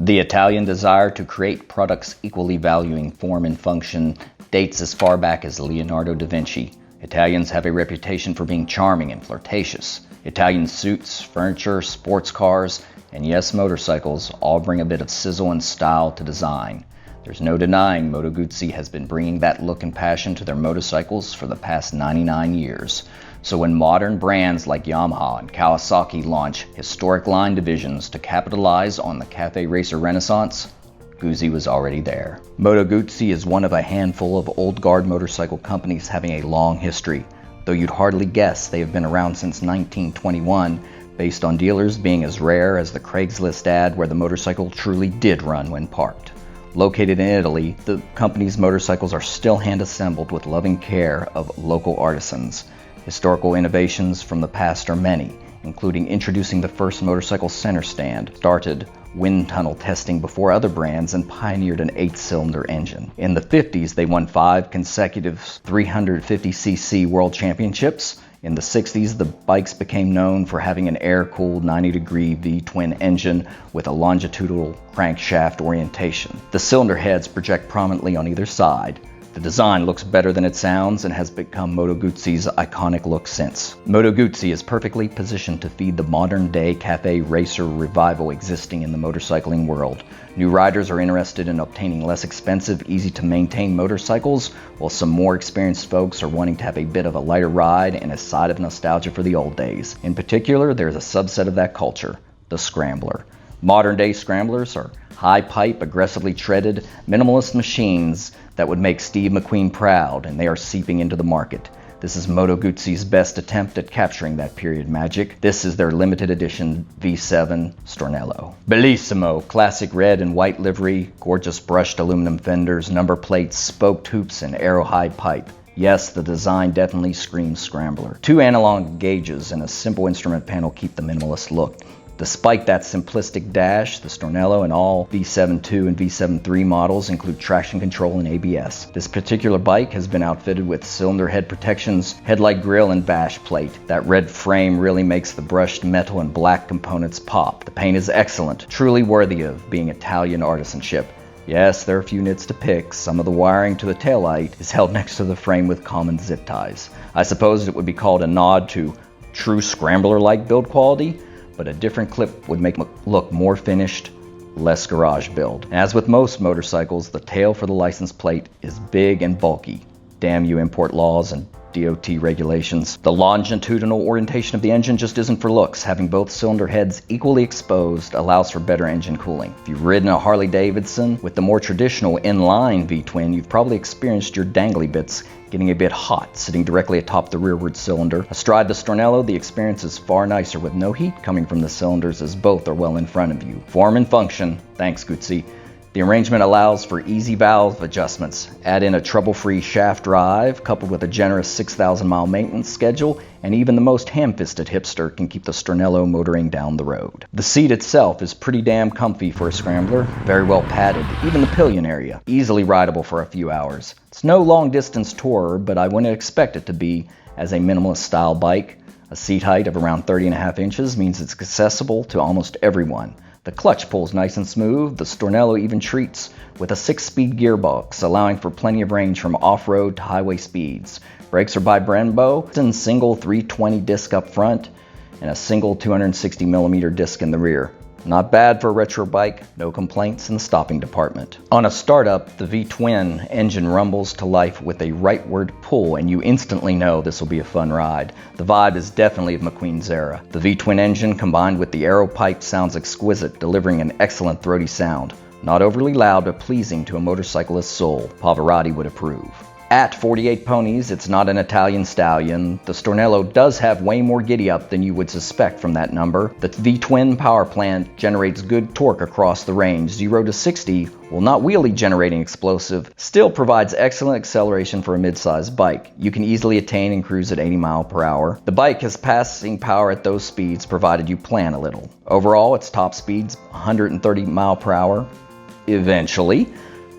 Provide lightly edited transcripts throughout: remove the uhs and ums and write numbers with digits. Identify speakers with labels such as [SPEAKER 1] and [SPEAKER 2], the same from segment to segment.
[SPEAKER 1] The Italian desire to create products equally valuing form and function dates as far back as Leonardo da Vinci. Italians have a reputation for being charming and flirtatious. Italian suits, furniture, sports cars, and yes, motorcycles all bring a bit of sizzle and style to design. There's no denying Moto Guzzi has been bringing that look and passion to their motorcycles for the past 99 years. So when modern brands like Yamaha and Kawasaki launch historic line divisions to capitalize on the cafe racer renaissance, Guzzi was already there. Moto Guzzi is one of a handful of old guard motorcycle companies having a long history, though you'd hardly guess they have been around since 1921, based on dealers being as rare as the Craigslist ad where the motorcycle truly did run when parked. Located in Italy, the company's motorcycles are still hand-assembled with loving care of local artisans. Historical innovations from the past are many, including introducing the first motorcycle center stand, started wind tunnel testing before other brands, and pioneered an 8-cylinder engine. In the 50s, they won 5 consecutive 350cc world championships. In the 60s, the bikes became known for having an air-cooled 90-degree V-twin engine with a longitudinal crankshaft orientation. The cylinder heads project prominently on either side. The design looks better than it sounds and has become Moto Guzzi's iconic look since. Moto Guzzi is perfectly positioned to feed the modern-day cafe racer revival existing in the motorcycling world. New riders are interested in obtaining less expensive, easy-to-maintain motorcycles, while some more experienced folks are wanting to have a bit of a lighter ride and a side of nostalgia for the old days. In particular, there's a subset of that culture, the Scrambler. Modern-day Scramblers are high-pipe, aggressively treaded, minimalist machines that would make Steve McQueen proud, and they are seeping into the market. This is Moto Guzzi's best attempt at capturing that period magic. This is their limited edition V7 Stornello. Bellissimo, classic red and white livery, gorgeous brushed aluminum fenders, number plates, spoked hoops, and arrowhide pipe. Yes, the design definitely screams Scrambler. 2 analog gauges and a simple instrument panel keep the minimalist look. Despite that simplistic dash, the Stornello and all V7.2 and V7.3 models include traction control and ABS. This particular bike has been outfitted with cylinder head protections, headlight grille, and bash plate. That red frame really makes the brushed metal and black components pop. The paint is excellent, truly worthy of being Italian artisanship. Yes, there are a few nits to pick. Some of the wiring to the taillight is held next to the frame with common zip ties. I suppose it would be called a nod to true Scrambler-like build quality, but a different clip would make it look more finished, less garage build. As with most motorcycles, the tail for the license plate is big and bulky. Damn you import laws and DOT regulations. The longitudinal orientation of the engine just isn't for looks. Having both cylinder heads equally exposed allows for better engine cooling. If you've ridden a Harley-Davidson with the more traditional inline V-twin, you've probably experienced your dangly bits getting a bit hot sitting directly atop the rearward cylinder. Astride the Stornello, the experience is far nicer with no heat coming from the cylinders as both are well in front of you. Form and function, thanks Guzzi. The arrangement allows for easy valve adjustments. Add in a trouble-free shaft drive, coupled with a generous 6,000-mile maintenance schedule, and even the most ham-fisted hipster can keep the Stornello motoring down the road. The seat itself is pretty damn comfy for a Scrambler, very well padded, even the pillion area, easily rideable for a few hours. It's no long-distance tourer, but I wouldn't expect it to be as a minimalist-style bike. A seat height of around 30.5 inches means it's accessible to almost everyone. The clutch pulls nice and smooth. The Stornello even treats with a 6-speed gearbox, allowing for plenty of range from off-road to highway speeds. Brakes are by Brembo, and single 320 disc up front, and a single 260mm disc in the rear. Not bad for a retro bike, no complaints in the stopping department. On a startup, the V-twin engine rumbles to life with a rightward pull, and you instantly know this will be a fun ride. The vibe is definitely of McQueen's era. The V-twin engine combined with the aero pipe sounds exquisite, delivering an excellent throaty sound. Not overly loud, but pleasing to a motorcyclist's soul. Pavarotti would approve. At 48 ponies, it's not an Italian stallion. The Stornello does have way more giddy-up than you would suspect from that number. The V-twin power plant generates good torque across the range. 0 to 60, while not wheelie generating explosive, still provides excellent acceleration for a mid-sized bike. You can easily attain and cruise at 80 miles per hour. The bike has passing power at those speeds provided you plan a little. Overall, its top speed's 130 miles per hour. Eventually.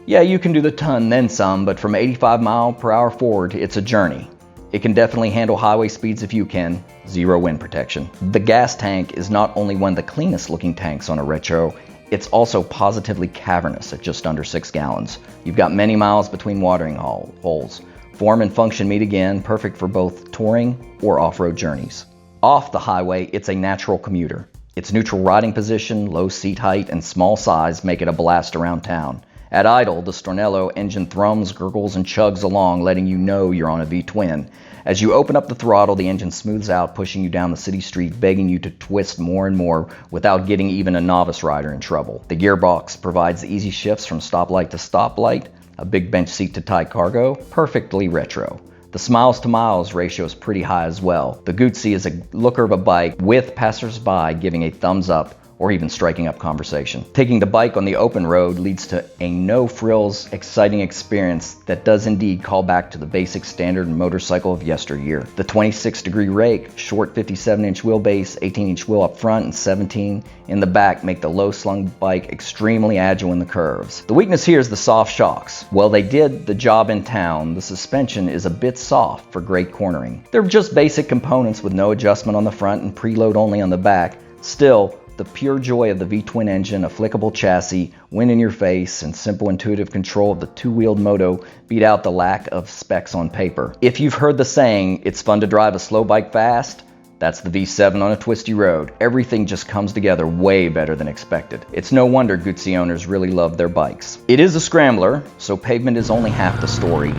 [SPEAKER 1] Yeah, you can do the ton, then some, but from 85 miles per hour forward, it's a journey. It can definitely handle highway speeds if you can. 0 wind protection. The gas tank is not only one of the cleanest looking tanks on a retro, It's also positively cavernous at just under 6 gallons. You've got many miles between watering holes. Form and function meet again, perfect for both touring or off-road journeys. Off the highway, it's a natural commuter. Its neutral riding position, low seat height, and small size make it a blast around town. At idle, the Stornello engine thrums, gurgles, and chugs along, letting you know you're on a V-twin. As you open up the throttle, the engine smooths out, pushing you down the city street, begging you to twist more and more without getting even a novice rider in trouble. The Gearbox provides easy shifts from stoplight to stoplight, a big bench seat to tie cargo, perfectly retro. The smiles to miles ratio is pretty high as well. The Guzzi is a looker of a bike with passersby giving a thumbs up or even striking up conversation. Taking the bike on the open road leads to a no-frills, exciting experience that does indeed call back to the basic standard motorcycle of yesteryear. The 26-degree rake, short 57-inch wheelbase, 18-inch wheel up front, and 17 in the back make the low-slung bike extremely agile in the curves. The weakness here is the soft shocks. While they did the job in town, the suspension is a bit soft for great cornering. They're just basic components with no adjustment on the front and preload only on the back. Still, the pure joy of the V-twin engine, a flickable chassis, wind in your face, and simple intuitive control of the two-wheeled Moto beat out the lack of specs on paper. If you've heard the saying, it's fun to drive a slow bike fast, that's the V7 on a twisty road. Everything just comes together way better than expected. It's no wonder Guzzi owners really love their bikes. It is a Scrambler, so pavement is only half the story.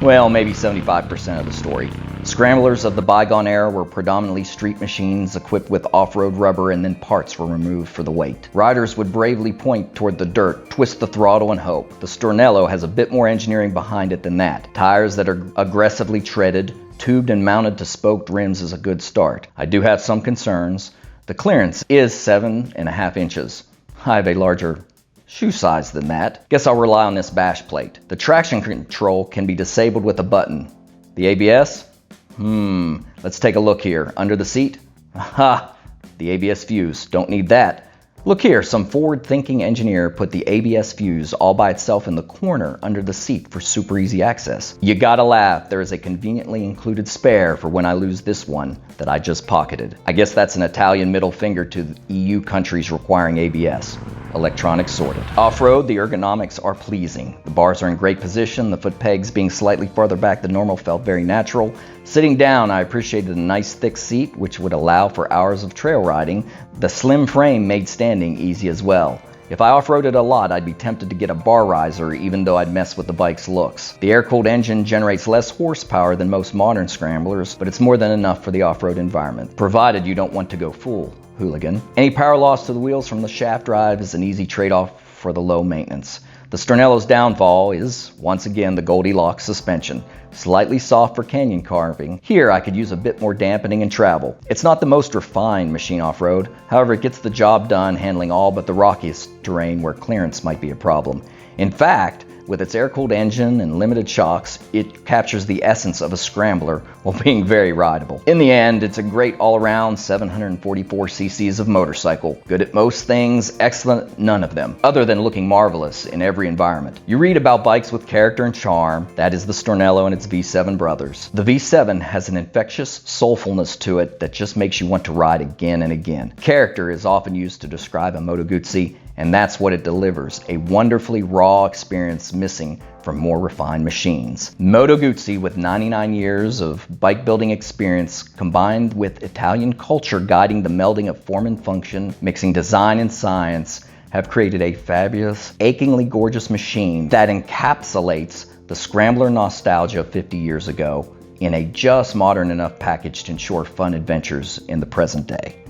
[SPEAKER 1] Well, maybe 75% of the story. Scramblers of the bygone era were predominantly street machines equipped with off-road rubber, and then parts were removed for the weight. Riders would bravely point toward the dirt, twist the throttle, and hope. The Stornello has a bit more engineering behind it than that. Tires that are aggressively treaded, tubed and mounted to spoked rims is a good start. I do have some concerns. The clearance is 7.5 inches. I have a larger shoe size than that. Guess I'll rely on this bash plate. The traction control can be disabled with a button. The ABS? Let's take a look here. Under the seat? Aha! The ABS fuse. Don't need that. Look here, some forward-thinking engineer put the ABS fuse all by itself in the corner under the seat for super easy access. You gotta laugh, there is a conveniently included spare for when I lose this one that I just pocketed. I guess that's an Italian middle finger to the EU countries requiring ABS. Electronics sorted. Off-road, the ergonomics are pleasing. The bars are in great position, the foot pegs being slightly farther back than normal felt very natural. Sitting down, I appreciated a nice thick seat, which would allow for hours of trail riding. The slim frame made standing easy as well. If I off-roaded a lot, I'd be tempted to get a bar riser, even though I'd mess with the bike's looks. The air-cooled engine generates less horsepower than most modern Scramblers, but it's more than enough for the off-road environment, provided you don't want to go full hooligan. Any power loss to the wheels from the shaft drive is an easy trade-off for the low maintenance. The Stornello's downfall is, once again, the Goldilocks suspension. Slightly soft for canyon carving. Here, I could use a bit more dampening in travel. It's not the most refined machine off-road, however it gets the job done handling all but the rockiest terrain where clearance might be a problem. In fact, with its air-cooled engine and limited shocks, it captures the essence of a Scrambler while being very rideable. In the end, it's a great all-around 744 cc's of motorcycle. Good at most things, excellent at none of them, other than looking marvelous in every environment. You read about bikes with character and charm. That is the Stornello and its V7 brothers. The V7 has an infectious soulfulness to it that just makes you want to ride again and again. Character is often used to describe a Moto Guzzi, and that's what it delivers, a wonderfully raw experience missing from more refined machines. Moto Guzzi, with 99 years of bike building experience, combined with Italian culture guiding the melding of form and function, mixing design and science, have created a fabulous, achingly gorgeous machine that encapsulates the Scrambler nostalgia of 50 years ago in a just modern enough package to ensure fun adventures in the present day.